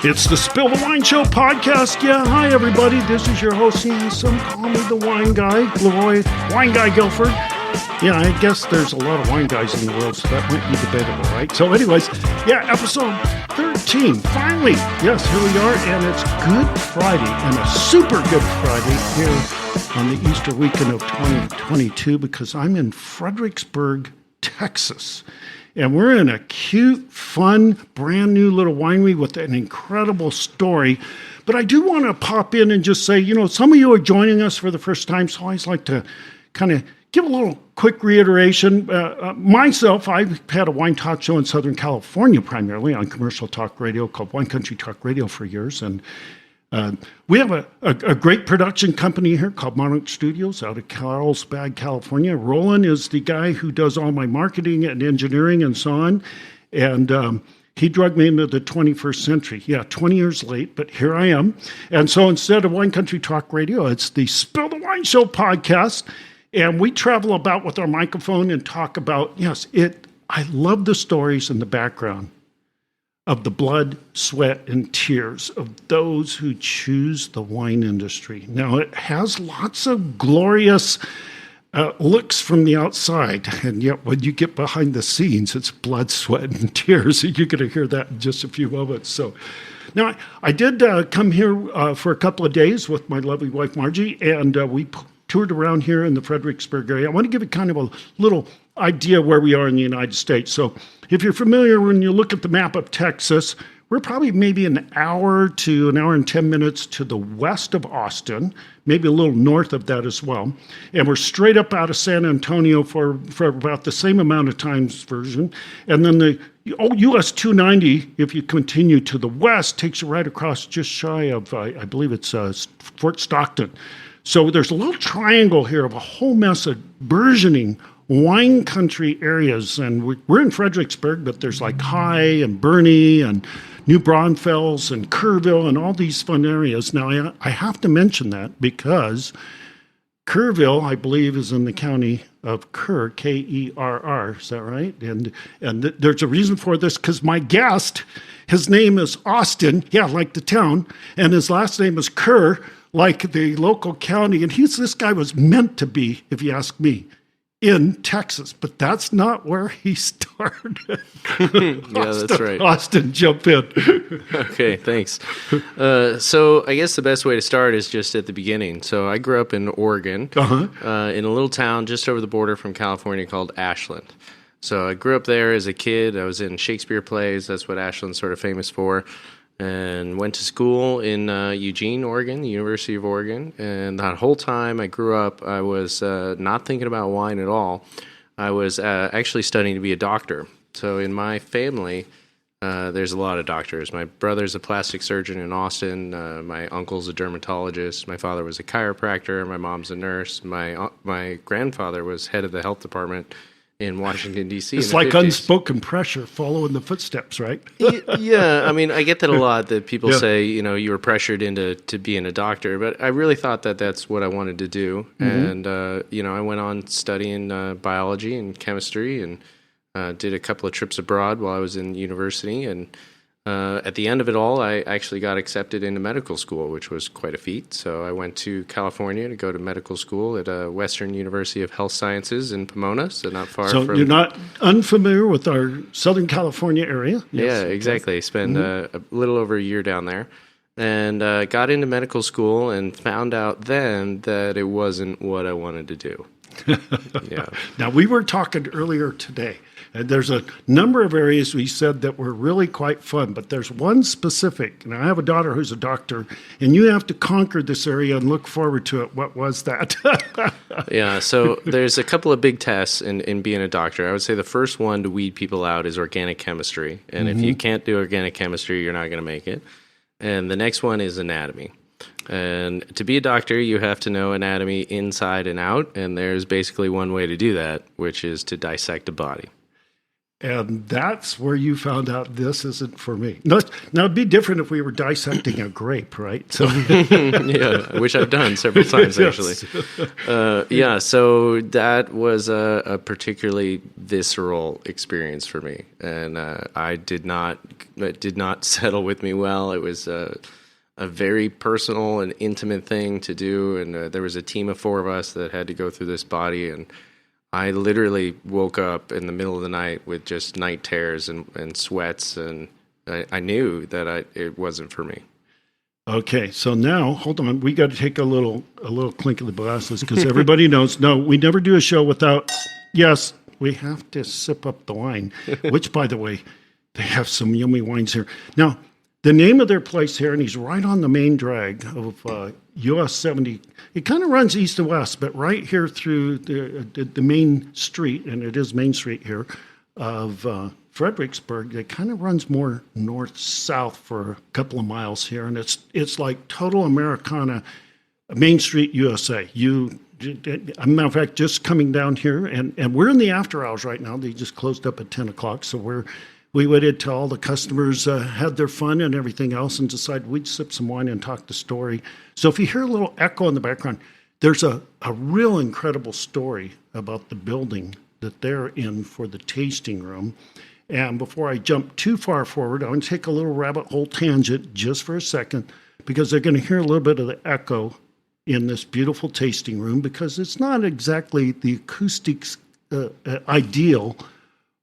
It's the Spill the Wine Show podcast. Yeah, hi everybody. This is your host, some call me the wine guy, LeRoy, wine guy Guilford. Yeah, I guess there's a lot of wine guys in the world, so that might be debatable, right? So anyways, yeah, episode 13. Finally, yes, here we are, and it's Good Friday, and a super Good Friday here on the Easter weekend of 2022 because I'm in Fredericksburg, Texas. And we're in a cute, fun, brand new little winery with an incredible story. But I do want to pop in and just say, some of you are joining us for the first time, so I always like to kind of give a little quick reiteration. Myself, I've had a wine talk show in Southern California, primarily on commercial talk radio called Wine Country Talk Radio for years. And we have a great production company here called Monarch Studios out of Carlsbad, California. Roland is the guy who does all my marketing and engineering and so on. And he drugged me into the 21st century. Yeah, 20 years late, but here I am. And so instead of Wine Country Talk Radio, it's the Spill the Wine Show podcast. And we travel about with our microphone and talk about, I love the stories in the background of the blood, sweat, and tears of those who choose the wine industry. Now, it has lots of glorious looks from the outside, and yet when you get behind the scenes, it's blood, sweat, and tears. You're going to hear that in just a few moments. So, now, I did come here for a couple of days with my lovely wife, Margie, and we toured around here in the Fredericksburg area. I want to give you kind of a little idea where we are in the United States. So if you're familiar, when you look at the map of Texas, we're probably maybe an hour to an hour and 10 minutes to the west of Austin, maybe a little north of that as well. And we're straight up out of San Antonio for about the same amount of times version. And then the US 290, if you continue to the west, takes you right across just shy of, I believe it's Fort Stockton. So there's a little triangle here of a whole mess of burgeoning wine country areas. And we're in Fredericksburg, but there's like High and Bernie and New Braunfels and Kerrville and all these fun areas. Now, I have to mention that because Kerrville, I believe, is in the county of Kerr, K-E-R-R. Is that right? And there's a reason for this because my guest, his name is Austin, like the town, and his last name is Kerr, like the local county. And this guy was meant to be, if you ask me, in Texas, but that's not where he started. That's right. Austin, jump in. Okay, thanks. So I guess the best way to start is just at the beginning. So I grew up in Oregon, in a little town just over the border from California called Ashland. So I grew up there as a kid. I was in Shakespeare plays. That's what Ashland's sort of famous for. And went to school in Eugene, Oregon, the University of Oregon. And that whole time I grew up, I was not thinking about wine at all. I was actually studying to be a doctor. So in my family, there's a lot of doctors. My brother's a plastic surgeon in Austin. My uncle's a dermatologist. My father was a chiropractor. My mom's a nurse. My grandfather was head of the health department in Washington, D.C. It's like 50s. Unspoken pressure following the footsteps, right? Yeah, I mean, I get that a lot, that people say, you were pressured into being a doctor, but I really thought that that's what I wanted to do. Mm-hmm. And, I went on studying biology and chemistry and did a couple of trips abroad while I was in university. And at the end of it all, I actually got accepted into medical school, which was quite a feat. So I went to California to go to medical school at Western University of Health Sciences in Pomona, so not far from... So you're not unfamiliar with our Southern California area? Yes. Yeah, exactly. Spent a little over a year down there and got into medical school and found out then that it wasn't what I wanted to do. Yeah. Now, we were talking earlier today, and there's a number of areas we said that were really quite fun, but there's one specific, and I have a daughter who's a doctor, and you have to conquer this area and look forward to it. What was that? Yeah, so there's a couple of big tests in being a doctor. I would say the first one to weed people out is organic chemistry, and if you can't do organic chemistry, you're not going to make it. And the next one is anatomy. And to be a doctor, you have to know anatomy inside and out, and there's basically one way to do that, which is to dissect a body. And that's where you found out this isn't for me. No, now, it'd be different if we were dissecting a grape, right? So, yeah, which I've done several times, actually. Yeah, so that was a particularly visceral experience for me. And it did not settle with me well. It was a very personal and intimate thing to do. And there was a team of 4 of us that had to go through this body. And I literally woke up in the middle of the night with just night terrors and sweats, and I knew that it wasn't for me. Okay, so now, hold on. We got to take a little clink of the glasses because everybody knows, no, we never do a show without, yes, we have to sip up the wine, which, by the way, they have some yummy wines here. Now, the name of their place here, and he's right on the main drag of US 70. It kind of runs east to west, but right here through the main street, and it is Main Street here, of Fredericksburg, it kind of runs more north-south for a couple of miles here, and it's like total Americana, Main Street, USA. As a matter of fact, just coming down here, and we're in the after hours right now. They just closed up at 10 o'clock, so we waited till all the customers had their fun and everything else and decided we'd sip some wine and talk the story. So if you hear a little echo in the background, there's a real incredible story about the building that they're in for the tasting room. And before I jump too far forward, I'm going to take a little rabbit hole tangent just for a second, because they're going to hear a little bit of the echo in this beautiful tasting room, because it's not exactly the acoustics ideal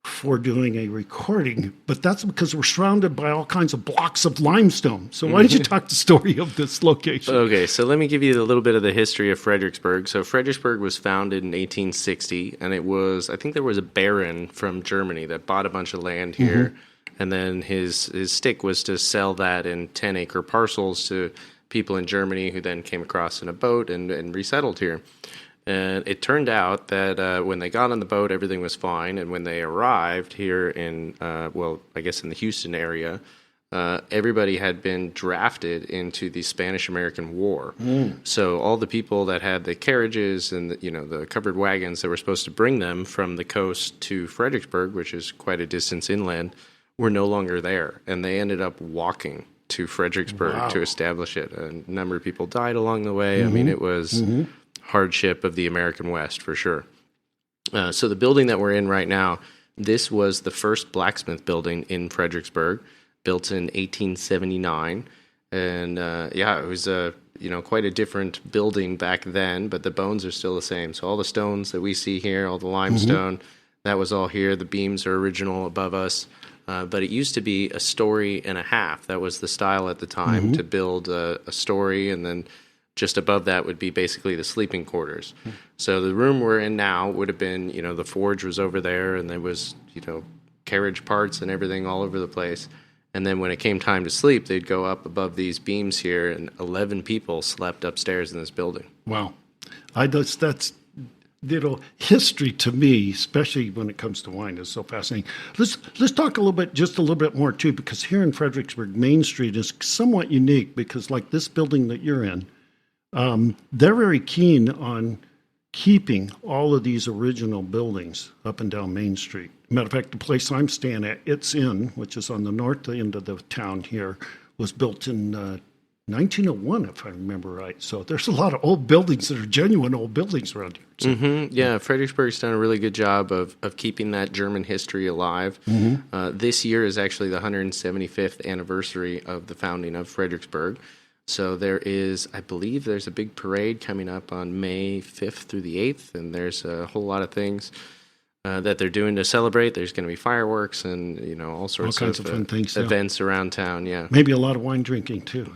for doing a recording, but that's because we're surrounded by all kinds of blocks of limestone. So why don't you talk the story of this location? Okay, so let me give you a little bit of the history of Fredericksburg. So Fredericksburg was founded in 1860, and I think there was a baron from Germany that bought a bunch of land here, and then his stick was to sell that in 10-acre parcels to people in Germany who then came across in a boat and resettled here. And it turned out that when they got on the boat, everything was fine. And when they arrived here in, I guess in the Houston area, everybody had been drafted into the Spanish-American War. So all the people that had the carriages and the covered wagons that were supposed to bring them from the coast to Fredericksburg, which is quite a distance inland, were no longer there. And they ended up walking to Fredericksburg to establish it. A number of people died along the way. I mean, it was hardship of the American West for sure. So the building that we're in right now, this was the first blacksmith building in Fredericksburg, built in 1879. And it was quite a different building back then, but the bones are still the same. So all the stones that we see here, all the limestone, that was all here. The beams are original above us. But it used to be a story and a half. That was the style at the time, to build a story, and then just above that would be basically the sleeping quarters. So the room we're in now would have been, the forge was over there, and there was, carriage parts and everything all over the place. And then when it came time to sleep, they'd go up above these beams here, and 11 people slept upstairs in this building. Wow. That's history to me, especially when it comes to wine, is so fascinating. Let's talk just a little bit more too, because here in Fredericksburg, Main Street is somewhat unique, because like this building that you're in, they're very keen on keeping all of these original buildings up and down Main Street. Matter of fact, the place I'm staying at, It's Inn, which is on the north end of the town here, was built in 1901, if I remember right. So there's a lot of old buildings that are genuine old buildings around here. So, yeah, Fredericksburg's done a really good job of keeping that German history alive. This year is actually the 175th anniversary of the founding of Fredericksburg. So I believe there's a big parade coming up on May 5th through the 8th, and there's a whole lot of things that they're doing to celebrate. There's going to be fireworks and, all sorts of fun things, events around town, yeah. Maybe a lot of wine drinking, too.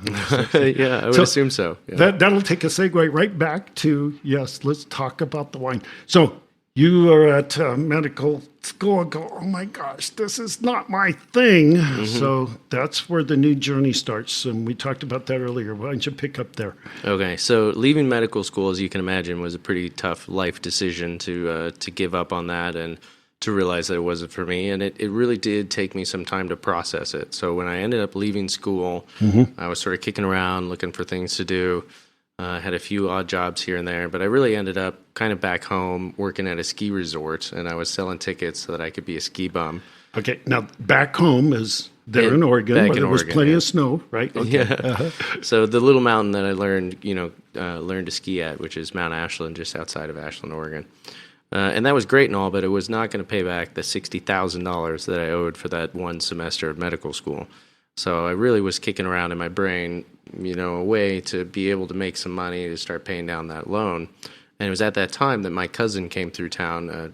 Yeah, I would assume so. Yeah. That'll take a segue right back to, yes, let's talk about the wine. So you are at medical school and go, oh my gosh, this is not my thing. So that's where the new journey starts. And we talked about that earlier. Why don't you pick up there? Okay, so leaving medical school, as you can imagine, was a pretty tough life decision to give up on that and to realize that it wasn't for me. And it really did take me some time to process it. So when I ended up leaving school, I was sort of kicking around looking for things to do. Had a few odd jobs here and there, but I really ended up kind of back home working at a ski resort, and I was selling tickets so that I could be a ski bum. Okay, now back home is there in Oregon, where there was plenty of snow, right? Okay. Yeah. So the little mountain that I learned to ski at, which is Mount Ashland, just outside of Ashland, Oregon. And that was great and all, but it was not going to pay back the $60,000 that I owed for that one semester of medical school. So I really was kicking around in my brain, a way to be able to make some money to start paying down that loan. And it was at that time that my cousin came through town, a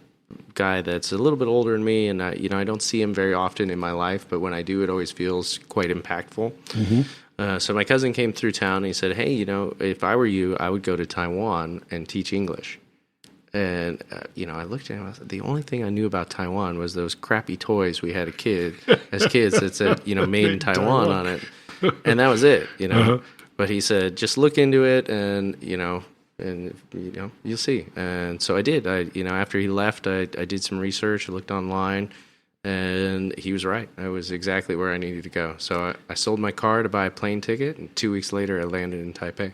guy that's a little bit older than me, and I don't see him very often in my life, but when I do, it always feels quite impactful. Mm-hmm. So my cousin came through town, and he said, hey, if I were you, I would go to Taiwan and teach English. And, I looked at him, I said, the only thing I knew about Taiwan was those crappy toys we had as kids that said, made in Taiwan on it. And that was it, Uh-huh. But he said, just look into it and you'll see. And so I did. After he left, I did some research, I looked online, and he was right. I was exactly where I needed to go. So I sold my car to buy a plane ticket, and 2 weeks later, I landed in Taipei.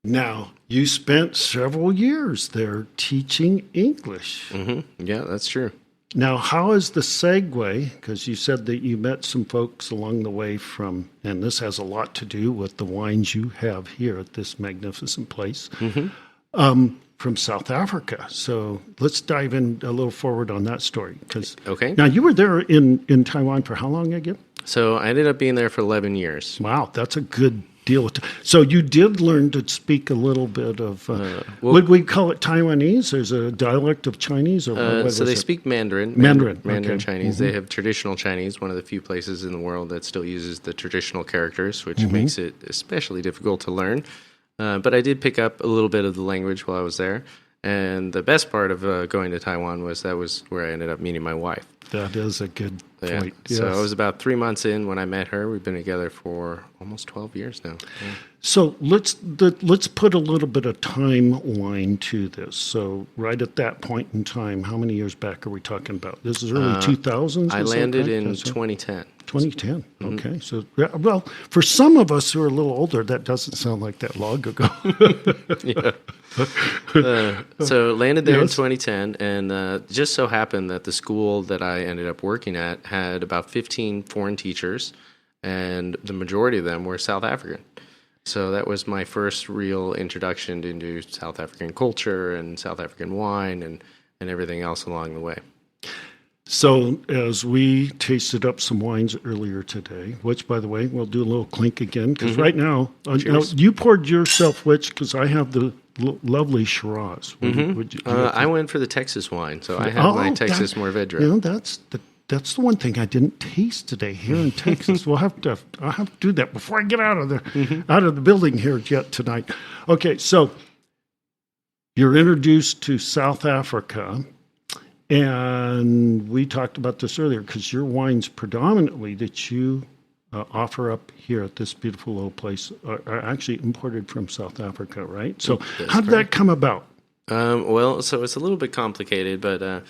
Now, you spent several years there teaching English. Mm-hmm. Yeah, that's true. Now, how is the segue? Because you said that you met some folks along the way and this has a lot to do with the wines you have here at this magnificent place, from South Africa. So let's dive in a little forward on that story. Okay. Now, you were there in Taiwan for how long again? So I ended up being there for 11 years. Wow, that's a good deal. So you did learn to speak a little bit of, would we call it Taiwanese? There's a dialect of Chinese? Or so they speak Mandarin. Mandarin okay. Chinese. Mm-hmm. They have traditional Chinese, one of the few places in the world that still uses the traditional characters, which makes it especially difficult to learn. But I did pick up a little bit of the language while I was there. And the best part of going to Taiwan was where I ended up meeting my wife. That is a good point. Yes. So I was about 3 months in when I met her. We've been together for almost 12 years now. Yeah. So let's put a little bit of timeline to this. So right at that point in time, how many years back are we talking about? This is early 2000s? I landed in 2010. 2010. Okay. So, well, for some of us who are a little older, that doesn't sound like that long ago. Yeah. So landed there in 2010, and just so happened that the school that I ended up working at had about 15 foreign teachers, and the majority of them were South African. So that was my first real introduction into South African culture and South African wine and everything else along the way. So as we tasted up some wines earlier today, which, by the way, we'll do a little clink again, because right now, you poured yourself which, because I have the lovely Shiraz. I went for the Texas wine, so I have my Texas Mourvedre. That's the one thing I didn't taste today here in Texas. I'll have to do that before I get out of the building here yet tonight. Okay, so you're introduced to South Africa. And we talked about this earlier because your wines predominantly that you offer up here at this beautiful little place are actually imported from South Africa, right? So how did that come about? Well, so it's a little bit complicated, but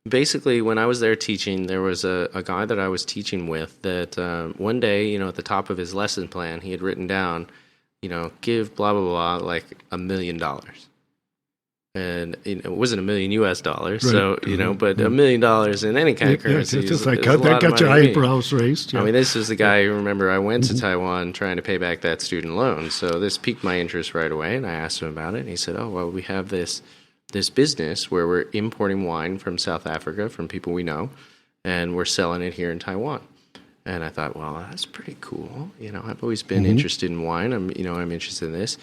basically when I was there teaching, there was a guy that I was teaching with that one day, at the top of his lesson plan, he had written down, give blah, blah, blah, like $1 million. And it wasn't $1 million US, right. So but $1 million in any kind of currency. It's just like that got your eyebrows raised. Yeah. I mean, this is the guy who remember I went to Taiwan trying to pay back that student loan. So this piqued my interest right away, and I asked him about it. And he said, "Oh, well, we have this business where we're importing wine from South Africa from people we know, and we're selling it here in Taiwan." And I thought, well, that's pretty cool. I've always been interested in wine. I'm interested in this.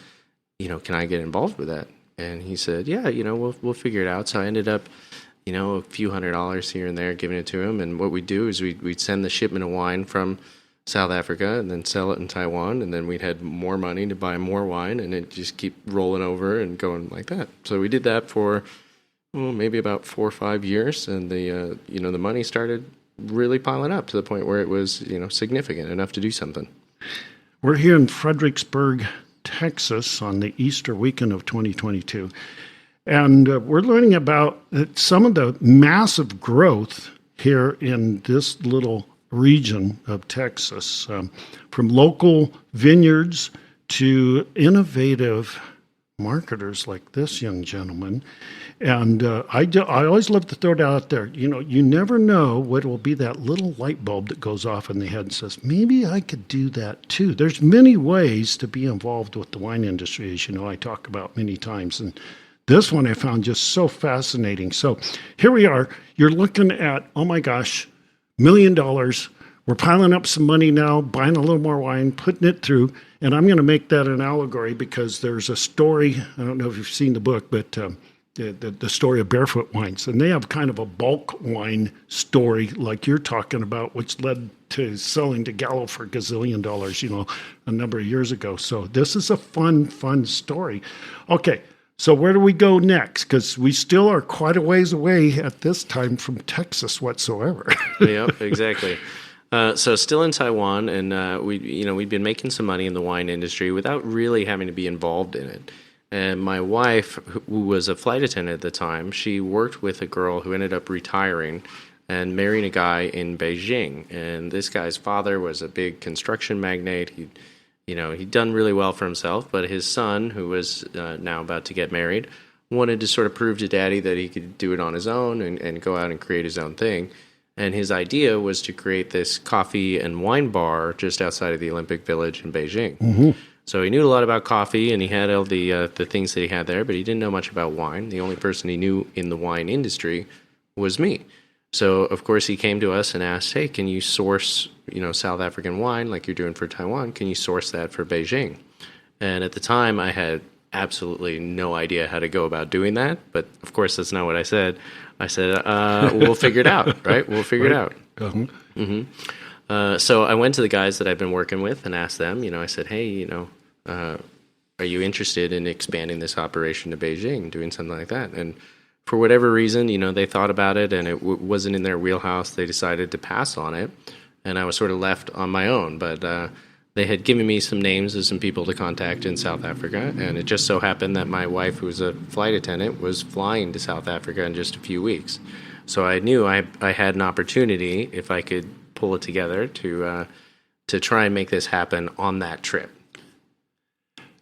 Can I get involved with that? And he said, yeah, we'll figure it out. So I ended up, a few $100s here and there, giving it to him. And what we'd do is we'd send the shipment of wine from South Africa and then sell it in Taiwan. And then we'd had more money to buy more wine, and it just keep rolling over and going like that. So we did that for maybe about 4 or 5 years. And the money started really piling up to the point where it was, significant enough to do something. We're here in Fredericksburg, Texas on the Easter weekend of 2022. And we're learning about some of the massive growth here in this little region of Texas, from local vineyards to innovative marketers like this young gentleman. And I always love to throw it out there. You never know what will be that little light bulb that goes off in the head and says, maybe I could do that too. There's many ways to be involved with the wine industry, as you know, I talk about many times. And this one I found just so fascinating. So here we are. You're looking at, oh my gosh, $1 million. We're piling up some money now, buying a little more wine, putting it through. And I'm going to make that an allegory because there's a story. I don't know if you've seen the book, but the story of Barefoot Wines. And they have kind of a bulk wine story like you're talking about, which led to selling to Gallo for $1 gazillion, a number of years ago. So this is a fun story. Okay, so where do we go next? Because we still are quite a ways away at this time from Texas whatsoever. Yep, exactly. So still in Taiwan, and we'd been making some money in the wine industry without really having to be involved in it. And my wife, who was a flight attendant at the time, she worked with a girl who ended up retiring and marrying a guy in Beijing. And this guy's father was a big construction magnate. He'd done really well for himself, but his son, who was now about to get married, wanted to sort of prove to Daddy that he could do it on his own and go out and create his own thing. And his idea was to create this coffee and wine bar just outside of the Olympic Village in Beijing. Mm-hmm. So he knew a lot about coffee, and he had all the things that he had there, but he didn't know much about wine. The only person he knew in the wine industry was me. So, of course, he came to us and asked, hey, can you source, South African wine like you're doing for Taiwan? Can you source that for Beijing? And at the time, I had absolutely no idea how to go about doing that. But, of course, that's not what I said. I said, we'll figure it out, right? We'll figure it out. Uh-huh. Mm-hmm. So I went to the guys that I've been working with and asked them, I said, hey, are you interested in expanding this operation to Beijing, doing something like that? And for whatever reason, they thought about it and it wasn't in their wheelhouse. They decided to pass on it. And I was sort of left on my own. But they had given me some names of some people to contact in South Africa. And it just so happened that my wife, who was a flight attendant, was flying to South Africa in just a few weeks. So I knew I had an opportunity, if I could pull it together, to try and make this happen on that trip.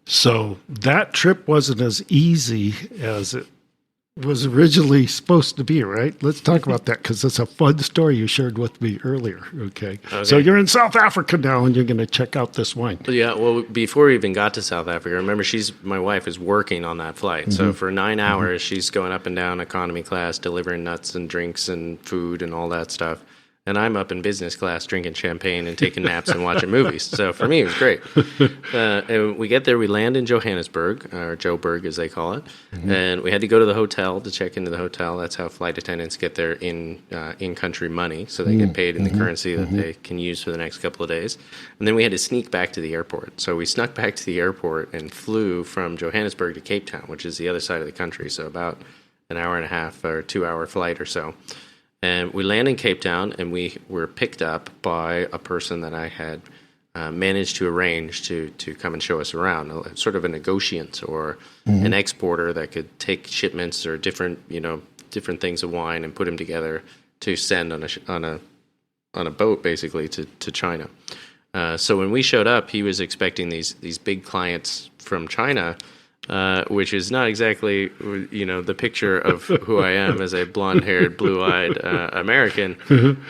So that trip wasn't as easy as it was originally supposed to be, right? Let's talk about that because it's a fun story you shared with me earlier. Okay. So you're in South Africa now and you're going to check out this wine. Yeah. Well, before we even got to South Africa, remember my wife is working on that flight. Mm-hmm. So for 9 hours, she's going up and down economy class, delivering nuts and drinks and food and all that stuff. And I'm up in business class drinking champagne and taking naps and watching movies. So for me, it was great. And we get there, we land in Johannesburg, or Joburg as they call it. Mm-hmm. And we had to go to the hotel to check into the hotel. That's how flight attendants get their in-country money. So they get paid in the currency that they can use for the next couple of days. And then we had to sneak back to the airport. So we snuck back to the airport and flew from Johannesburg to Cape Town, which is the other side of the country. So about an hour and a half or 2-hour flight or so. And we land in Cape Town, and we were picked up by a person that I had managed to arrange to come and show us around, sort of a negotiant or an exporter that could take shipments or different things of wine and put them together to send on a boat, basically, to China. So when we showed up, he was expecting these big clients from China, which is not exactly, the picture of who I am as a blonde-haired, blue-eyed American.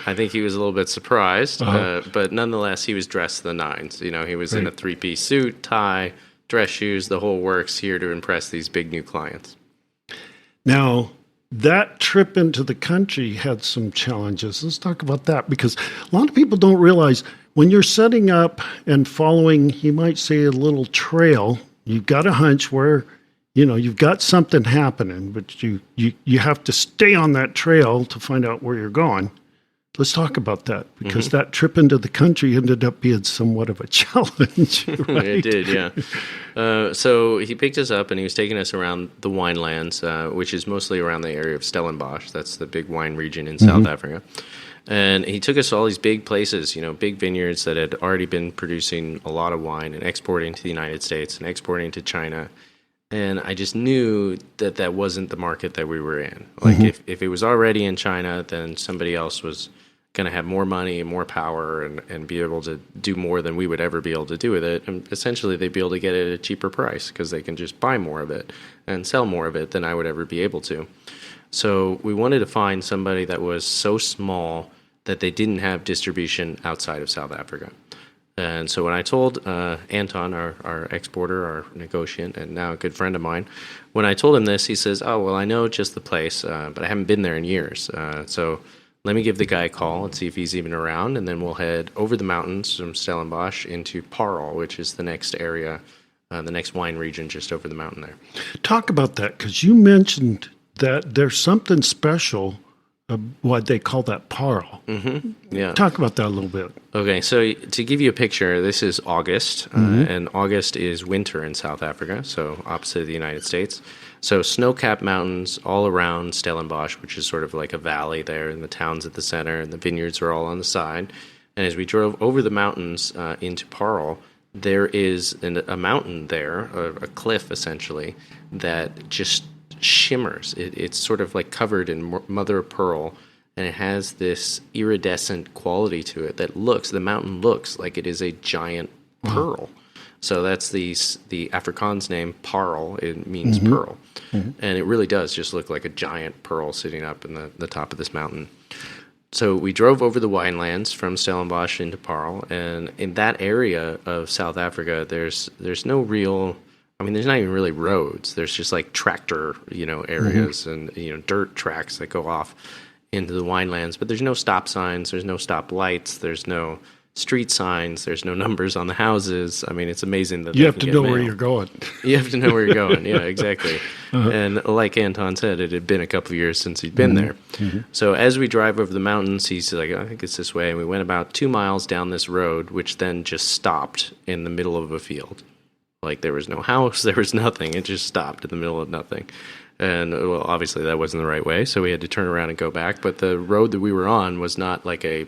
I think he was a little bit surprised, but nonetheless, he was dressed to the nines. He was in a 3-piece suit, tie, dress shoes, the whole works, here to impress these big new clients. Now, that trip into the country had some challenges. Let's talk about that, because a lot of people don't realize when you're setting up and following, you might say, a little trail. You've got a hunch where, you've got something happening, but you have to stay on that trail to find out where you're going. Let's talk about that, because that trip into the country ended up being somewhat of a challenge. Right? It did, yeah. So he picked us up and he was taking us around the winelands, which is mostly around the area of Stellenbosch. That's the big wine region in South Africa. And he took us to all these big places, big vineyards that had already been producing a lot of wine and exporting to the United States and exporting to China. And I just knew that wasn't the market that we were in. Like if it was already in China, then somebody else was going to have more money and more power and be able to do more than we would ever be able to do with it. And essentially, they'd be able to get it at a cheaper price because they can just buy more of it and sell more of it than I would ever be able to. So we wanted to find somebody that was so small that they didn't have distribution outside of South Africa. And so when I told Anton, our exporter, our negotiant, and now a good friend of mine, when I told him this, he says, "Oh, well, I know just the place, but I haven't been there in years. So let me give the guy a call and see if he's even around, and then we'll head over the mountains from Stellenbosch into Parel, which is the next area, the next wine region just over the mountain there." Talk about that, because you mentioned that there's something special, what they call that Parel. Mm-hmm. Yeah. Talk about that a little bit. Okay, so to give you a picture, this is August, and August is winter in South Africa, so opposite of the United States. So snow-capped mountains all around Stellenbosch, which is sort of like a valley there, and the town's at the center, and the vineyards are all on the side. And as we drove over the mountains into Parel, there is a mountain there, a cliff essentially, that just shimmers. It's sort of like covered in mother of pearl, and it has this iridescent quality to it that the mountain looks like it is a giant pearl. So that's the Afrikaans name, Parel. It means pearl. And it really does just look like a giant pearl sitting up in the top of this mountain. So we drove over the winelands from Stellenbosch into Parel, and in that area of South Africa, there's no real... there's not even really roads. There's just like tractor, areas and, dirt tracks that go off into the winelands. But there's no stop signs. There's no stop lights. There's no street signs. There's no numbers on the houses. It's amazing that you have to know where you're going. You have to know where you're going. Yeah, exactly. And like Anton said, it had been a couple of years since he'd been there. So as we drive over the mountains, he's like, "I think it's this way." And we went about 2 miles down this road, which then just stopped in the middle of a field. Like there was no house, there was nothing. It just stopped in the middle of nothing. And well, obviously that wasn't the right way, so we had to turn around and go back. But the road that we were on was not like a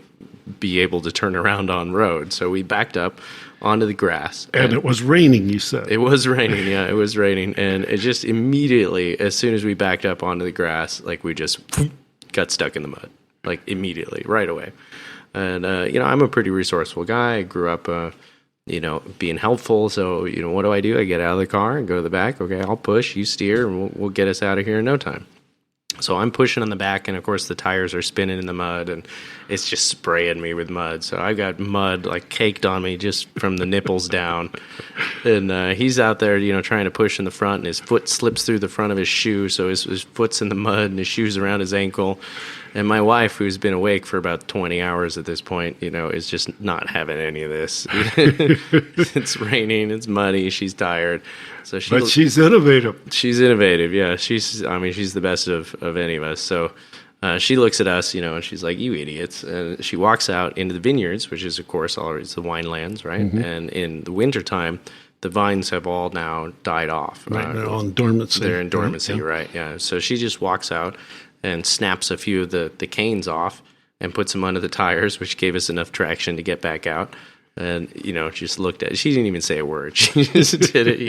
be able to turn around on road. So we backed up onto the grass. And it was raining, you said. It was raining, yeah, it was raining. And it just immediately, as soon as we backed up onto the grass, like we just got stuck in the mud. Like immediately, right away. And, I'm a pretty resourceful guy. I grew up... being helpful. So, what do? I get out of the car and go to the back. Okay, I'll push, you steer, and we'll get us out of here in no time. So I'm pushing on the back, and of course the tires are spinning in the mud, and it's just spraying me with mud. So I got mud like caked on me just from the nipples down. And he's out there, trying to push in the front, and his foot slips through the front of his shoe, so his foot's in the mud, and his shoe's around his ankle. And my wife, who's been awake for about 20 hours at this point, is just not having any of this. It's raining, it's muddy, she's tired. So but she's innovative. She's innovative, yeah. She's the best of any of us. So she looks at us, and she's like, "You idiots." And she walks out into the vineyards, which is, of course, it's the winelands, right? And in the wintertime, the vines have all now died off. Right, they're all in dormancy. They're in dormancy, right, yeah. So she just walks out and snaps a few of the canes off and puts them under the tires, which gave us enough traction to get back out. And, just looked at it. She didn't even say a word. She just did it,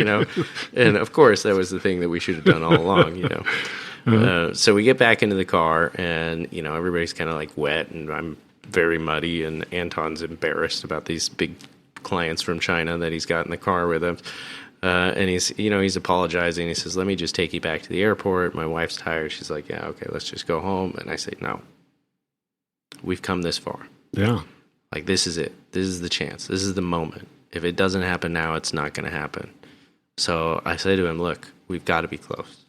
And, of course, that was the thing that we should have done all along, So we get back into the car, and, everybody's kind of like wet, and I'm very muddy, and Anton's embarrassed about these big clients from China that he's got in the car with him. And he's apologizing. He says, "Let me just take you back to the airport. My wife's tired." She's like, "Yeah, okay, let's just go home." And I say, "No, we've come this far. Yeah. Like, this is it. This is the chance. This is the moment. If it doesn't happen now, it's not going to happen." So I say to him, "Look, we've got to be close."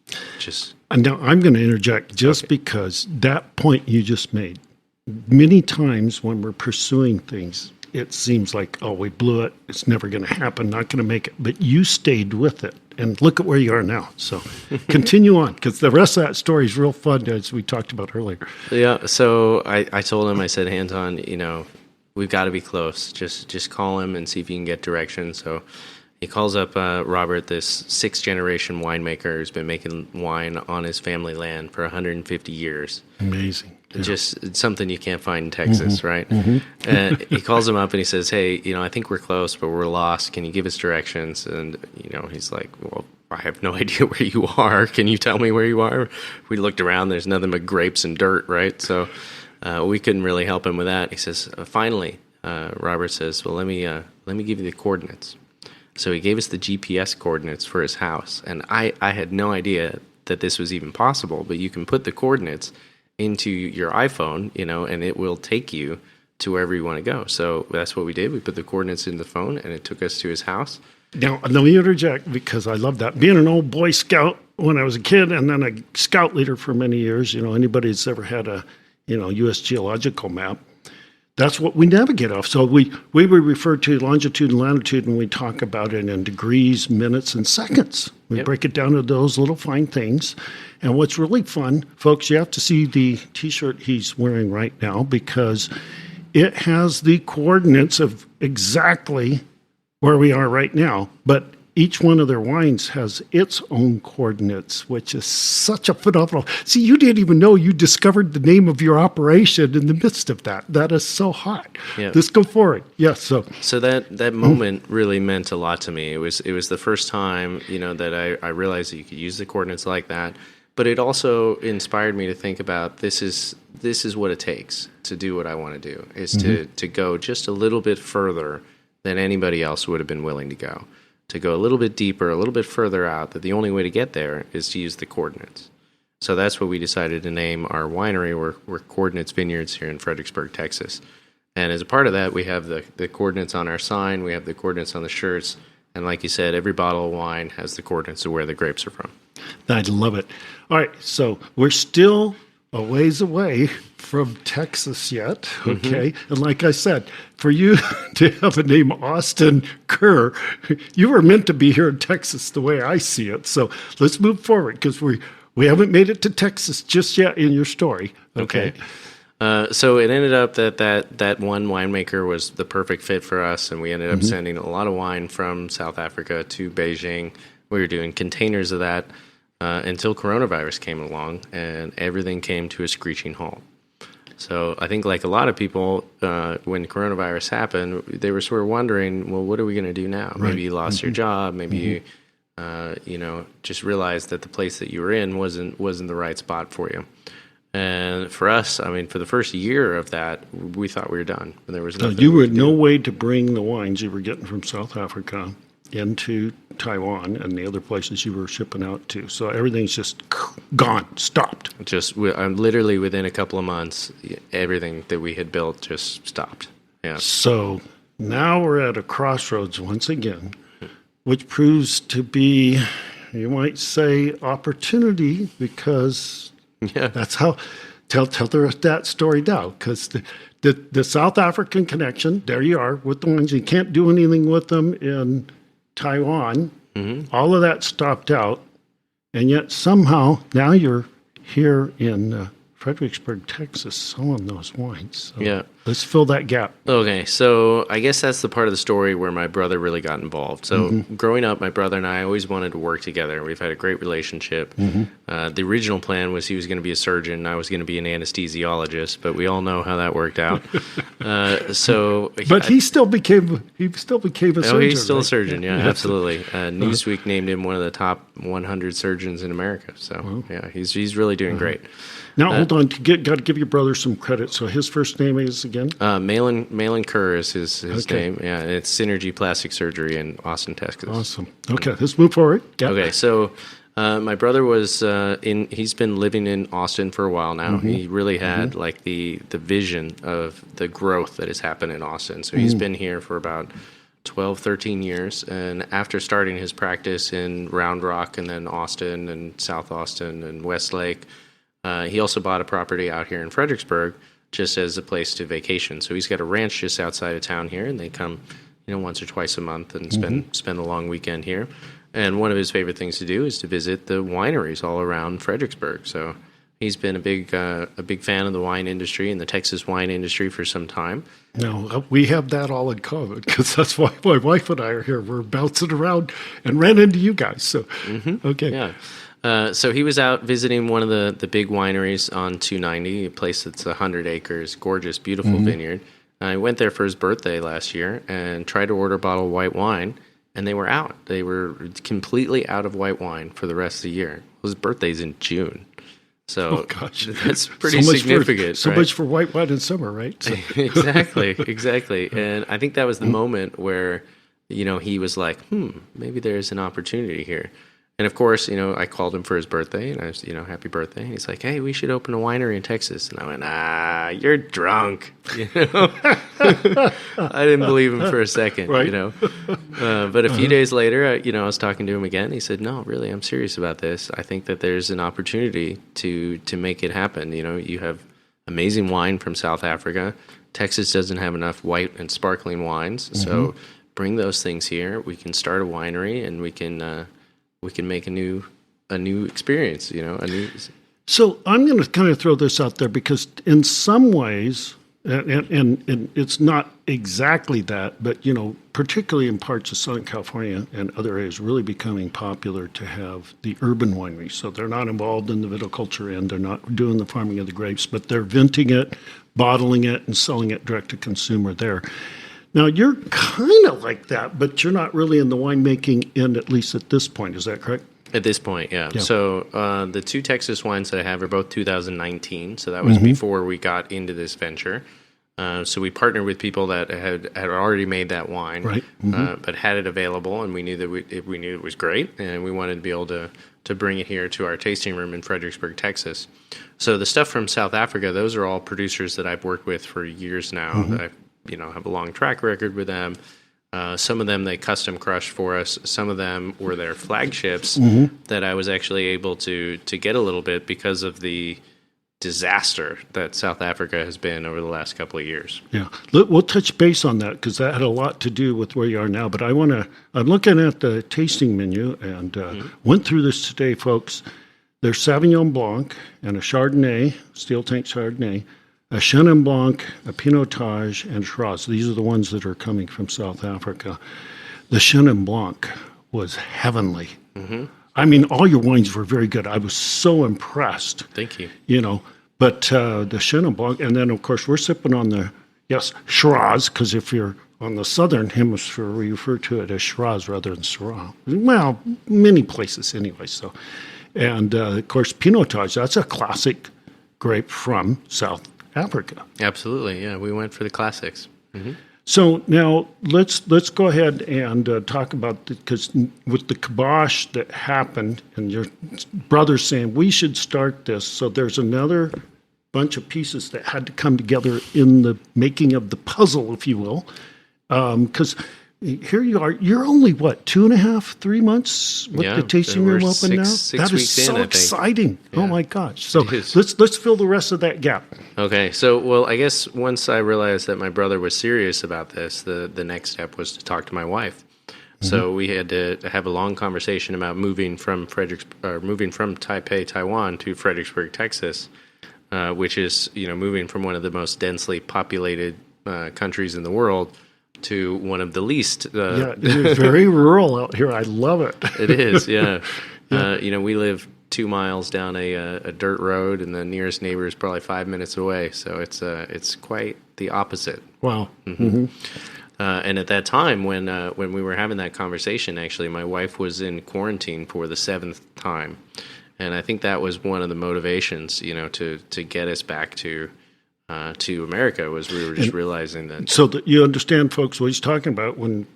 And now I'm going to interject because that point you just made, many times when we're pursuing things, it seems like, oh, we blew it. It's never going to happen. Not going to make it. But you stayed with it. And look at where you are now. So continue on, because the rest of that story is real fun, as we talked about earlier. Yeah. So I told him, I said, Anton, we've got to be close. Just call him and see if you can get direction. So he calls up Robert, this 6th-generation winemaker who's been making wine on his family land for 150 years. Amazing. Yeah. Just something you can't find in Texas, right? And he calls him up and he says, "Hey, I think we're close, but we're lost. Can you give us directions?" And, he's like, "Well, I have no idea where you are. Can you tell me where you are?" We looked around. There's nothing but grapes and dirt, right? So We couldn't really help him with that. He says, finally, Robert says, well, let me give you the coordinates. So he gave us the GPS coordinates for his house, and I had no idea that this was even possible, but you can put the coordinates into your iPhone, and it will take you to wherever you want to go. So that's what we did. We put the coordinates in the phone, and it took us to his house. Now, let me interject because I love that. Being an old Boy Scout when I was a kid and then a scout leader for many years, anybody that's ever had a, U.S. geological map, that's what we navigate off. So we would refer to longitude and latitude, and we talk about it in degrees, minutes, and seconds. We break it down to those little fine things. And what's really fun, folks, you have to see the T-shirt he's wearing right now because it has the coordinates of exactly where we are right now. But each one of their wines has its own coordinates, which is such a phenomenal. See, you didn't even know you discovered the name of your operation in the midst of that. That is so hot. Yeah. Let's go forward. Yes. So that moment really meant a lot to me. It was the first time, that I realized that you could use the coordinates like that. But it also inspired me to think about this is what it takes to do what I want to do, is to go just a little bit further than anybody else would have been willing to go. To go a little bit deeper, a little bit further out, that the only way to get there is to use the coordinates. So that's what we decided to name our winery. We're Coordinates Vineyards here in Fredericksburg, Texas. And as a part of that, we have the coordinates on our sign, we have the coordinates on the shirts, and like you said, every bottle of wine has the coordinates of where the grapes are from. I love it. All right, so we're still a ways away from Texas yet, okay? And like I said, for you to have a name Austin Kerr, you were meant to be here in Texas the way I see it. So let's move forward because we haven't made it to Texas just yet in your story, okay? So it ended up that one winemaker was the perfect fit for us, and we ended up sending a lot of wine from South Africa to Beijing. We were doing containers of that until coronavirus came along, and everything came to a screeching halt. So I think like a lot of people, when coronavirus happened, they were sort of wondering, well, what are we going to do now? Right. Maybe you lost your job. Maybe you, just realized that the place that you were in wasn't the right spot for you. And for us, I mean, for the first year of that, we thought we were done. And there was nothing. You were no way to bring the wines you were getting from South Africa into Taiwan and the other places you were shipping out to. So everything's just gone, stopped. Literally within a couple of months, everything that we had built just stopped. Yeah. So now we're at a crossroads once again, which proves to be, you might say, opportunity, because that's how, tell that story now, because the South African connection, there you are with the ones, you can't do anything with them in Taiwan, all of that stopped out, and yet somehow now you're here in Fredericksburg, Texas, selling those wines. So let's fill that gap. Okay, so I guess that's the part of the story where my brother really got involved. So growing up, my brother and I always wanted to work together. We've had a great relationship. The original plan was he was going to be a surgeon, and I was going to be an anesthesiologist, but we all know how that worked out. But he still became a surgeon. Oh, he's still right? a surgeon, yeah, absolutely. Newsweek named him one of the top 100 surgeons in America. So he's really doing great. Now, hold on. Got to give your brother some credit. So his first name is again? Malin Kerr is his name. Yeah, and it's Synergy Plastic Surgery in Austin, Texas. Awesome. Okay, let's move forward. Yep. Okay, so my brother was he's been living in Austin for a while now. He really had like the vision of the growth that has happened in Austin. So he's been here for about 12, 13 years. And after starting his practice in Round Rock and then Austin and South Austin and Westlake, he also bought a property out here in Fredericksburg just as a place to vacation. So he's got a ranch just outside of town here, and they come, once or twice a month and spend a long weekend here. And one of his favorite things to do is to visit the wineries all around Fredericksburg. So he's been a big fan of the wine industry and the Texas wine industry for some time. No, we have that all in common, because that's why my wife and I are here. We're bouncing around and ran into you guys. So, okay. Yeah. So he was out visiting one of the big wineries on 290, a place that's 100 acres, gorgeous, beautiful vineyard. I went there for his birthday last year and tried to order a bottle of white wine, and they were out. They were completely out of white wine for the rest of the year. His birthday's in June. So gosh, that's pretty significant. So much for white wine in summer, right? So. Exactly. And I think that was the moment where, he was like, maybe there's an opportunity here. And of course, I called him for his birthday, and I was, happy birthday. And he's like, hey, we should open a winery in Texas. And I went, you're drunk. I didn't believe him for a second, right. But a few days later, I was talking to him again. He said, no, really, I'm serious about this. I think that there's an opportunity to make it happen. You have amazing wine from South Africa. Texas doesn't have enough white and sparkling wines. So bring those things here. We can start a winery, and we can make a new experience, So I'm going to kind of throw this out there because in some ways, and it's not exactly that, but, particularly in parts of Southern California and other areas, really becoming popular to have the urban wineries. So they're not involved in the viticulture end. They're not doing the farming of the grapes, but they're venting it, bottling it, and selling it direct to consumer there. Now, you're kind of like that, but you're not really in the winemaking end, at least at this point. Is that correct? At this point, yeah. So the two Texas wines that I have are both 2019. So that was before we got into this venture. So we partnered with people that had already made that wine, right. But had it available, and we knew that we knew it was great, and we wanted to be able to bring it here to our tasting room in Fredericksburg, Texas. So the stuff from South Africa, those are all producers that I've worked with for years now. That I've have a long track record with them. Some of them they custom crushed for us. Some of them were their flagships that I was actually able to get a little bit because of the disaster that South Africa has been over the last couple of years. Yeah, we'll touch base on that because that had a lot to do with where you are now. But I'm looking at the tasting menu and went through this today, folks. There's Sauvignon Blanc and a Chardonnay, steel tank Chardonnay, a Chenin Blanc, a Pinotage, and Shiraz. These are the ones that are coming from South Africa. The Chenin Blanc was heavenly. I mean, all your wines were very good. I was so impressed. Thank you. But the Chenin Blanc, and then, of course, we're sipping on the, Shiraz, because if you're on the southern hemisphere, we refer to it as Shiraz rather than Syrah. Well, many places anyway. So, and, of course, Pinotage, that's a classic grape from South Africa. Absolutely, yeah. We went for the classics. So now let's go ahead and talk about because with the kibosh that happened, and your brother saying we should start this. So there's another bunch of pieces that had to come together in the making of the puzzle, if you will, because. Here you are. You're only, 2.5, 3 months with the tasting room open now? That is so exciting. Yeah. Oh, my gosh. So let's fill the rest of that gap. Okay. So, I guess once I realized that my brother was serious about this, the next step was to talk to my wife. So we had to have a long conversation about moving from Taipei, Taiwan to Fredericksburg, Texas, which is, moving from one of the most densely populated countries in the world to one of the least. It is very rural out here. I love it. It is, yeah. We live 2 miles down a dirt road, and the nearest neighbor is probably 5 minutes away. So it's quite the opposite. Wow. And at that time, when we were having that conversation, actually, my wife was in quarantine for the 7th time, and I think that was one of the motivations, to get us back to America, was we were just realizing that. So that you understand, folks, what he's talking about when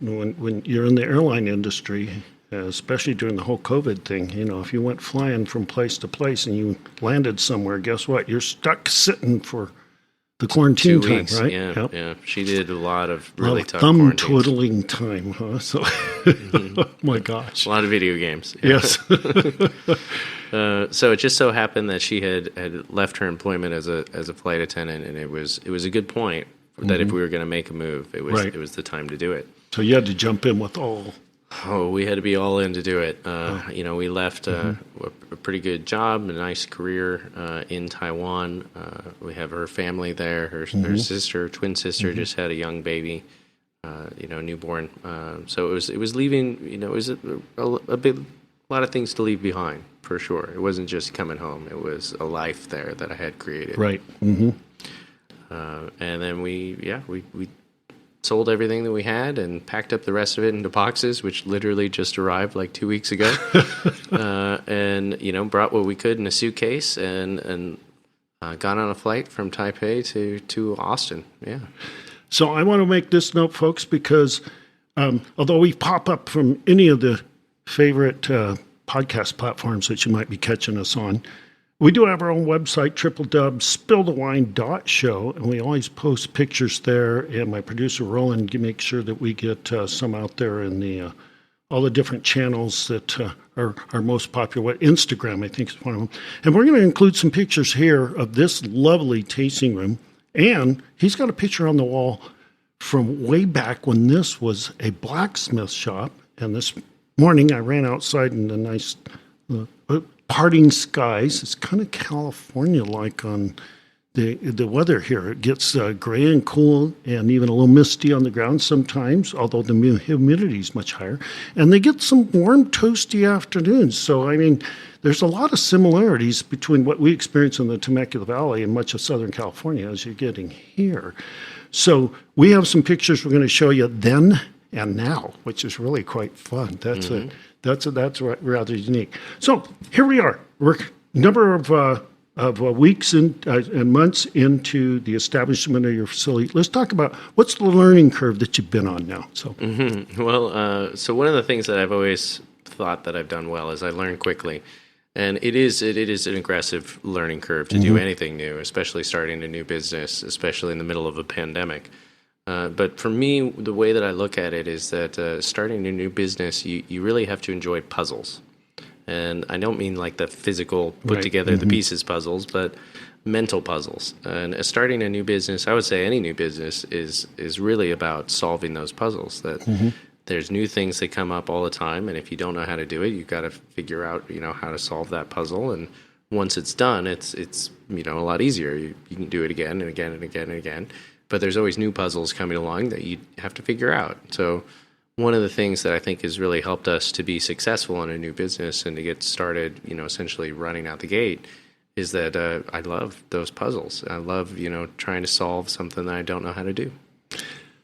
you're in the airline industry, especially during the whole COVID thing. If you went flying from place to place and you landed somewhere, guess what? You're stuck sitting for the quarantine 2 weeks, time, right? Yeah. She did a lot of really tough thumb twiddling time, huh? So, oh my gosh, a lot of video games. Yeah. Yes. So it just so happened that she had left her employment as a flight attendant, and it was a good point that if we were going to make a move, it was the time to do it. So you had to jump in with all. Oh, we had to be all in to do it. We left a pretty good job, a nice career in Taiwan. We have her family there. Her sister, twin sister, just had a young baby, newborn. So it was leaving. It was a lot of things to leave behind, for sure. It wasn't just coming home. It was a life there that I had created. Right. And then we sold everything that we had and packed up the rest of it into boxes, which literally just arrived like 2 weeks ago. And, brought what we could in a suitcase and got on a flight from Taipei to Austin. Yeah. So I want to make this note, folks, because although we pop up from any of the favorite podcast platforms that you might be catching us on, we do have our own website, www.spillthewine.show, and we always post pictures there. And my producer, Roland, make sure that we get some out there in the all the different channels that are most popular. Instagram, I think, is one of them. And we're going to include some pictures here of this lovely tasting room. And he's got a picture on the wall from way back when this was a blacksmith shop. And this morning I ran outside in the nice parting skies. It's kind of California-like on the weather here. It gets gray and cool and even a little misty on the ground sometimes, although the humidity is much higher. And they get some warm, toasty afternoons. So, I mean, there's a lot of similarities between what we experience in the Temecula Valley and much of Southern California as you're getting here. So we have some pictures we're going to show you then and now, which is really quite fun. That's rather unique. So here we are. We're a number of weeks and months into the establishment of your facility. Let's talk about what's the learning curve that you've been on now. So, Well, so one of the things that I've always thought that I've done well is I learn quickly. And it is an aggressive learning curve to do anything new, especially starting a new business, especially in the middle of a pandemic. But for me, the way that I look at it is that starting a new business, you really have to enjoy puzzles. And I don't mean like the physical put together the pieces puzzles, but mental puzzles. And starting a new business, I would say any new business is really about solving those puzzles. That there's new things that come up all the time, and if you don't know how to do it, you've got to figure out how to solve that puzzle. And once it's done, it's a lot easier. You can do it again and again and again and again. But there's always new puzzles coming along that you have to figure out. So one of the things that I think has really helped us to be successful in a new business and to get started, essentially running out the gate, is that I love those puzzles. I love, trying to solve something that I don't know how to do.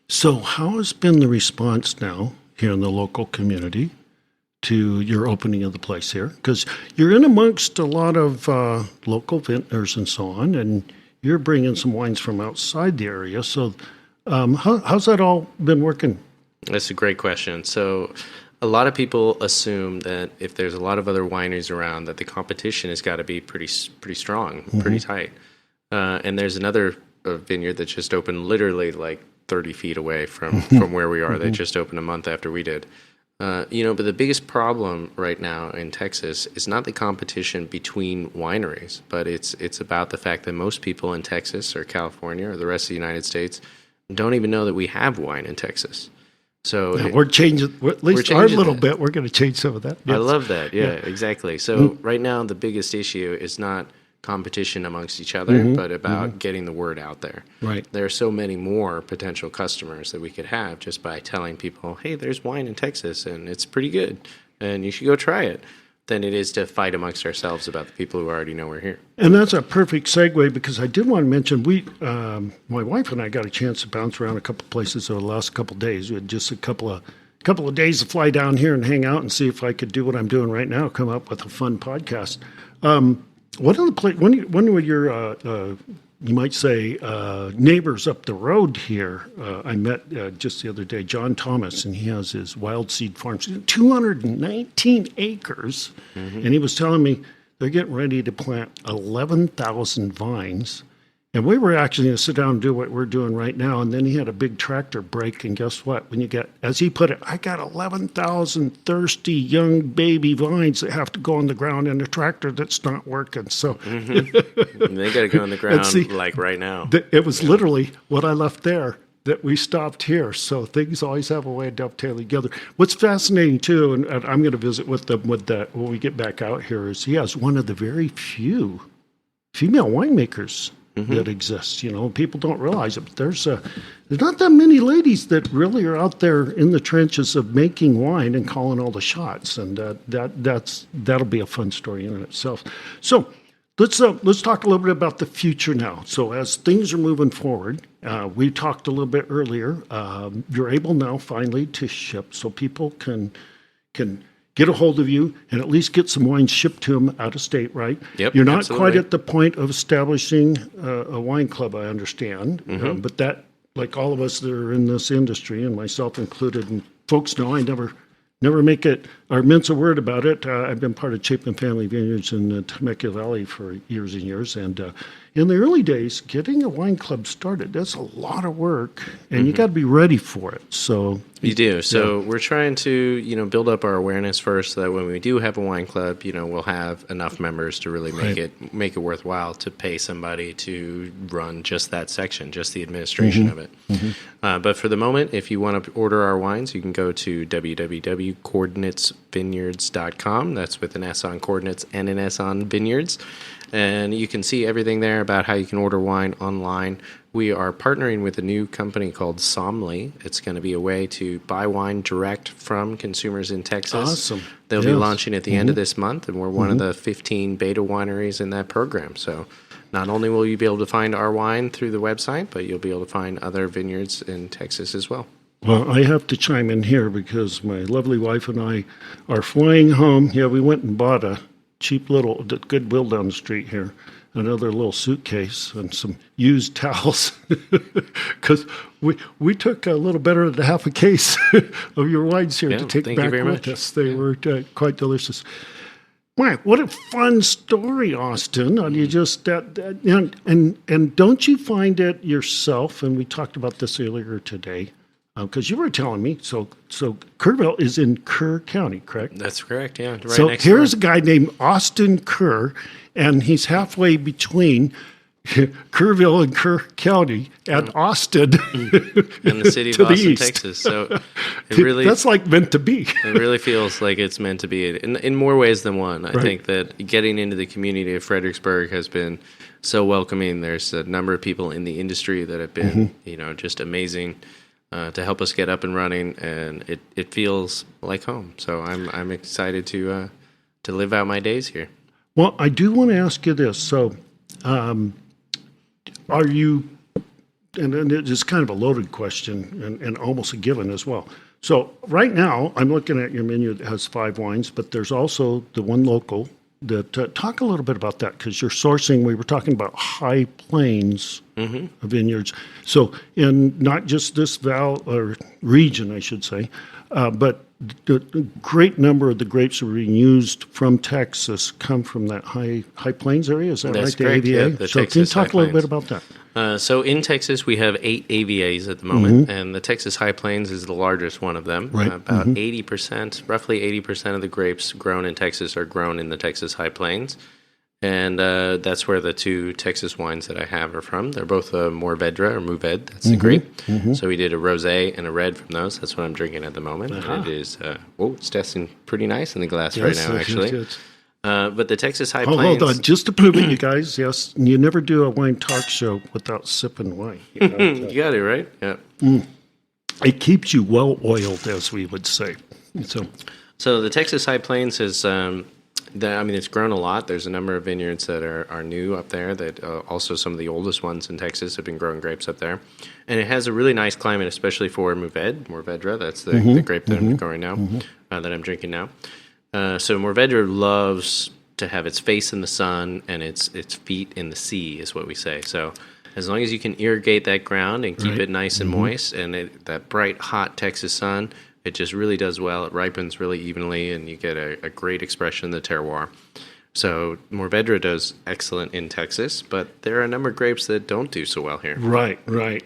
So how has been the response now here in the local community to your opening of the place here? Because you're in amongst a lot of local vintners and so on, and you're bringing some wines from outside the area. So how's that all been working? That's a great question. So a lot of people assume that if there's a lot of other wineries around, that the competition has got to be pretty strong, pretty tight. And there's another vineyard that just opened literally like 30 feet away from where we are. They just opened a month after we did. But the biggest problem right now in Texas is not the competition between wineries, but it's about the fact that most people in Texas or California or the rest of the United States don't even know that we have wine in Texas. So yeah, we're changing, at least our little bit. We're going to change some of that. Yes. I love that. Yeah, exactly. So right now, the biggest issue is not competition amongst each other, but about getting the word out there. Right. There are so many more potential customers that we could have just by telling people, hey, there's wine in Texas, and it's pretty good, and you should go try it, than it is to fight amongst ourselves about the people who already know we're here. And that's a perfect segue, because I did want to mention, my wife and I got a chance to bounce around a couple of places over the last couple of days. We had just a couple of days to fly down here and hang out and see if I could do what I'm doing right now, come up with a fun podcast. One of the one of your you might say neighbors up the road here, I met just the other day, John Thomas, and he has his Wild Seed Farms, 219 acres, and he was telling me they're getting ready to plant 11,000 vines. And we were actually going to sit down and do what we're doing right now. And then he had a big tractor break. And guess what? When you get, as he put it, I got 11,000 thirsty young baby vines that have to go on the ground in a tractor that's not working. So they got to go on the ground like right now. It was literally what I left there that we stopped here. So things always have a way of dovetailing together. What's fascinating too, and I'm going to visit with them with that when we get back out here, is he has one of the very few female winemakers that exists. People don't realize it, but there's not that many ladies that really are out there in the trenches of making wine and calling all the shots, and that'll be a fun story in itself. So let's talk a little bit about the future now. So as things are moving forward, we talked a little bit earlier. You're able now finally to ship, so people can get a hold of you and at least get some wine shipped to them out of state, right? Yep, You're not absolutely. quite at the point of establishing a wine club, I understand, but that, like all of us that are in this industry, and myself included, and folks know I never make it or mince a word about it. I've been part of Chapin Family Vineyards in the Temecula Valley for years and years, and in the early days, getting a wine club started, that's a lot of work, and you got to be ready for it. So you do. So we're trying to, build up our awareness first, so that when we do have a wine club, we'll have enough members to really make it worthwhile to pay somebody to run just that section, just the administration of it. But for the moment, if you want to order our wines, you can go to www.coordinatesvineyards.com. That's with an S on coordinates and an S on vineyards. And you can see everything there about how you can order wine online. We are partnering with a new company called Somley. It's going to be a way to buy wine direct from consumers in Texas. Awesome. They'll be launching at the end of this month, and we're one of the 15 beta wineries in that program. So not only will you be able to find our wine through the website, but you'll be able to find other vineyards in Texas as well. Well, I have to chime in here because my lovely wife and I are flying home. Yeah, we went and bought a cheap little Goodwill down the street here, another little suitcase and some used towels, because we took a little better than half a case of your wines here to take back with us. They were quite delicious. Wow, what a fun story, Austin. And you just and don't you find it yourself? And we talked about this earlier today. Because you were telling me, so Kerrville is in Kerr County, correct? That's correct, yeah. Right so next here's door. a guy named Austin Kerr, and he's halfway between Kerrville and Kerr County and Austin. And the city of Austin, Texas. So that's like meant to be. It really feels like it's meant to be in more ways than one. I think that getting into the community of Fredericksburg has been so welcoming. There's a number of people in the industry that have been, just amazing. To help us get up and running, and it feels like home. So I'm excited to live out my days here. Well, I do want to ask you this. So, are you? And it's kind of a loaded question, and almost a given as well. So right now, I'm looking at your menu that has 5 wines, but there's also the one local. That talk a little bit about that, because you're sourcing. We were talking about High Plains vineyards, so in not just this region, I should say, but a great number of the grapes that are being used from Texas come from that High Plains area. Is that That's right? correct. The AVA. Yeah, the So Texas can you talk High a little bit Plains. about that? So in Texas, we have 8 AVAs at the moment, and the Texas High Plains is the largest one of them. Right. About 80%, roughly 80% of the grapes grown in Texas are grown in the Texas High Plains. And that's where the 2 Texas wines that I have are from. They're both Mourvedre or Mourvedre. That's the grape. So we did a rosé and a red from those. That's what I'm drinking at the moment. And it is, it's testing pretty nice in the glass right now, actually. Yes. But the Texas High Plains... Hold on, just to prove it, you guys, yes, you never do a wine talk show without sipping wine. You got it, right? Yeah. It keeps you well-oiled, as we would say. So the Texas High Plains is... it's grown a lot. There's a number of vineyards that are new up there. That also some of the oldest ones in Texas have been growing grapes up there, and it has a really nice climate, especially for Mourvedre. That's the grape that I'm growing now, that I'm drinking now. So Mourvedre loves to have its face in the sun and its feet in the sea, is what we say. So as long as you can irrigate that ground and keep it nice and moist, and that bright, hot Texas sun. It just really does well. It ripens really evenly, and you get a great expression of the terroir. So Mourvedre does excellent in Texas, but there are a number of grapes that don't do so well here. Right.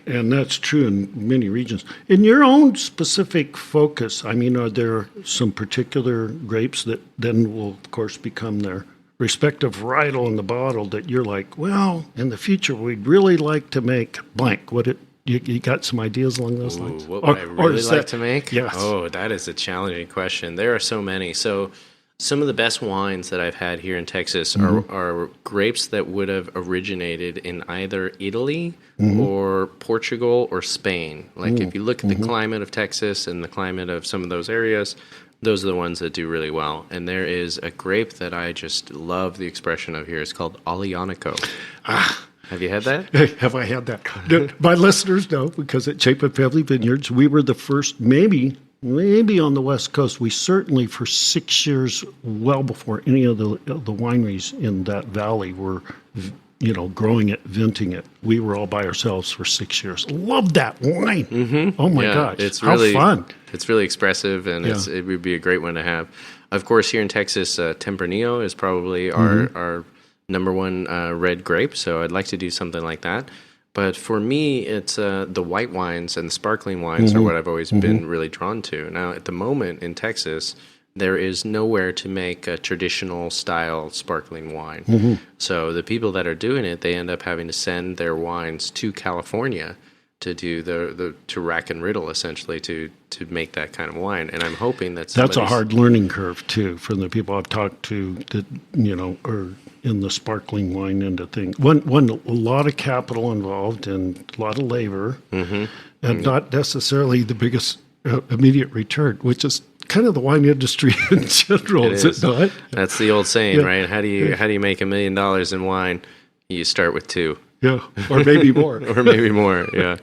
And that's true in many regions. In your own specific focus, are there some particular grapes that then will, of course, become their respective varietal in the bottle that you're like, well, in the future, we'd really like to make blank? You got some ideas along those lines? What would I really like to make? Yes. Oh, that is a challenging question. There are so many. So some of the best wines that I've had here in Texas are grapes that would have originated in either Italy or Portugal or Spain. Like if you look at the climate of Texas and the climate of some of those areas, Those are the ones that do really well. And there is a grape that I just love the expression of here. It's called Aglianico. Have you had that? Have I had that? My listeners know, because at Chapin Family Vineyards, we were the first, maybe on the West Coast. We certainly, for 6 years, well before any of the wineries in that valley were, growing it, venting it. We were all by ourselves for 6 years. Love that wine. Mm-hmm. Oh my gosh, it's how really fun! It's really expressive, and it would be a great one to have. Of course, here in Texas, Tempranillo is probably our number one red grape, so I'd like to do something like that. But for me, it's the white wines and the sparkling wines are what I've always been really drawn to. Now, at the moment in Texas, there is nowhere to make a traditional style sparkling wine. So the people that are doing it, they end up having to send their wines to California to do to rack and riddle, essentially, to make that kind of wine. And I'm hoping that that's a hard learning curve too, from the people I've talked to that are in the sparkling wine end of thing. One, a lot of capital involved and a lot of labor, and not necessarily the biggest immediate return, which is kind of the wine industry in general, is it not? That's the old saying, right? How do you make $1 million in wine? You start with 2. Yeah, or maybe more. Or maybe more, yeah.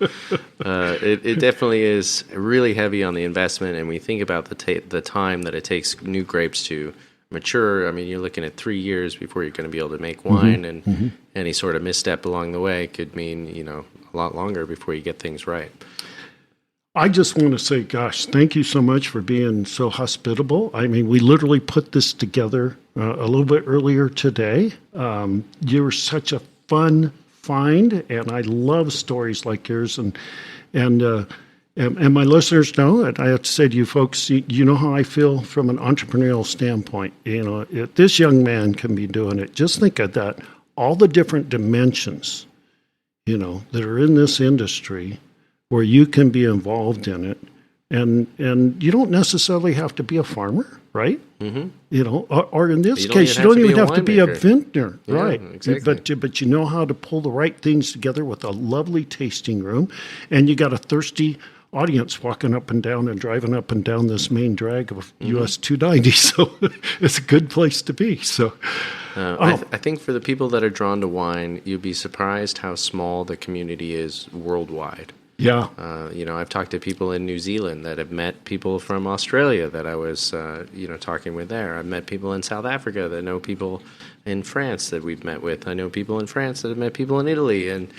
It definitely is really heavy on the investment, and we think about the time that it takes new grapes to mature. I mean, you're looking at 3 years before you're going to be able to make wine, and any sort of misstep along the way could mean, a lot longer before you get things right. I just want to say, gosh, thank you so much for being so hospitable. I mean, we literally put this together a little bit earlier today. You were such a fun find, and I love stories like yours. And my listeners know, and I have to say to you folks, you know how I feel from an entrepreneurial standpoint. If this young man can be doing it, just think of that. All the different dimensions, that are in this industry, where you can be involved in it, and you don't necessarily have to be a farmer, right? Or in this case, you don't even have to be a vintner, right? Exactly. But you know how to pull the right things together with a lovely tasting room, and you got a thirsty audience walking up and down and driving up and down this main drag of US 290, so it's a good place to be. So. I think for the people that are drawn to wine, you'd be surprised how small the community is worldwide. Yeah. I've talked to people in New Zealand that have met people from Australia that I was, talking with there. I've met people in South Africa that know people in France that we've met with. I know people in France that have met people in Italy, and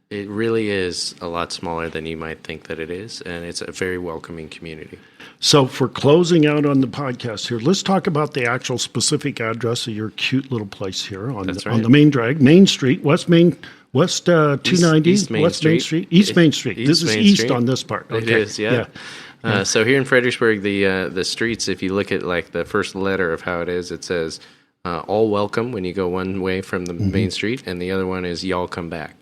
it really is a lot smaller than you might think that it is, and it's a very welcoming community. So for closing out on the podcast here, let's talk about the actual specific address of your cute little place here on the main drag, Main Street, West 290, East Main West Street. Main Street, East Main Street. This is Main east Street. on this part. Okay. It is, yeah. So here in Fredericksburg, the streets, if you look at like the first letter of how it is, it says all welcome when you go one way from the main street, and the other one is y'all come back.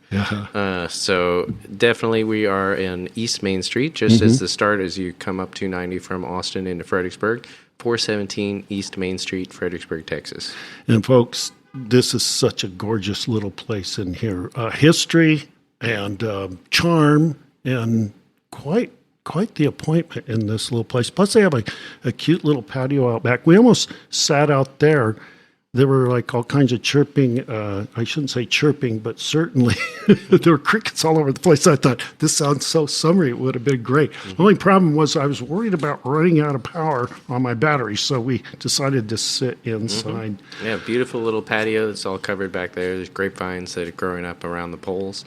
So definitely we are in East Main Street, just as the start as you come up 290 from Austin into Fredericksburg, 417 East Main Street, Fredericksburg, Texas. And folks, this is such a gorgeous little place in here. History and charm and quite the appointment in this little place. Plus they have a cute little patio out back. We almost sat out there. There were like all kinds of chirping. I shouldn't say chirping, but certainly there were crickets all over the place. I thought, this sounds so summery. It would have been great. The only problem was I was worried about running out of power on my battery, so we decided to sit inside. Yeah, beautiful little patio that's all covered back there. There's grapevines that are growing up around the poles,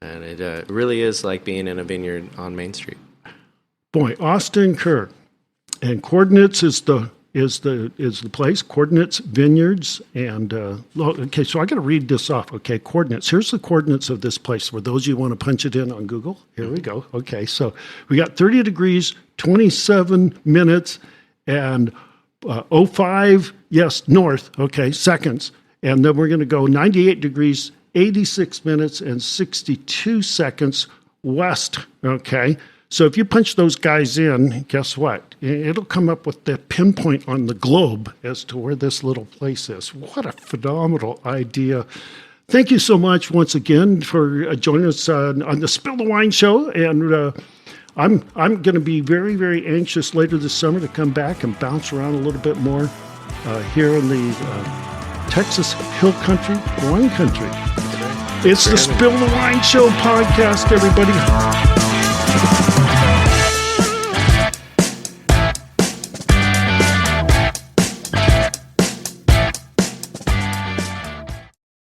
and it really is like being in a vineyard on Main Street. Boy, Austin Kerr, and Coordinates is the place, Coordinates Vineyards, and okay, so I got to read this off. Okay, coordinates. Here's the coordinates of this place. For those you want to punch it in on Google, here we go. Okay, so we got 30 degrees, 27 minutes, and 05, north. Okay, seconds, and then we're going to go 98 degrees, 86 minutes, and 62 seconds west. Okay. So if you punch those guys in, guess what? It'll come up with the pinpoint on the globe as to where this little place is. What a phenomenal idea. Thank you so much once again for joining us on the Spill the Wine Show. And I'm going to be very, very anxious later this summer to come back and bounce around a little bit more here in the Texas Hill Country, wine country. It's the Spill the Wine Show podcast, everybody.